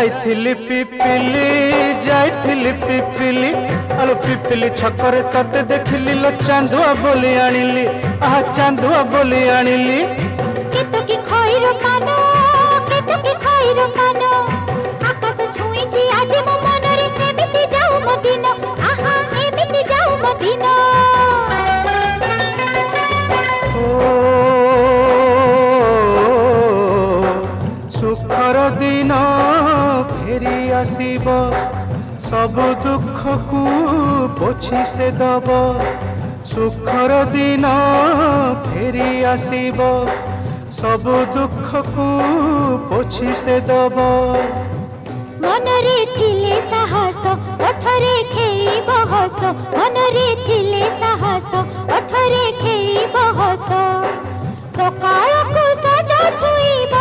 जाइथिली पिपिली आलो पिपिली छकरे तते देखिली लो चांदुआ बोली आनिली आहा चांदुआ बोली आनिली केतकी खइर कानो केतकी खइर कानो आकाश छुईची आज मो मनरे एमिति जाऊ मदिना आहा एमिति जाऊ मदिना सुखर दिन फेरी आसीब सब दुख को पोछि से दब सुखर दिन फेरी आसीब सब दुख को पोछि से दब मनरे थिले साहस ओठरे खेली बहस मनरे थिले साहस ओठरे खेली बहस सकाळ को सजा छुईब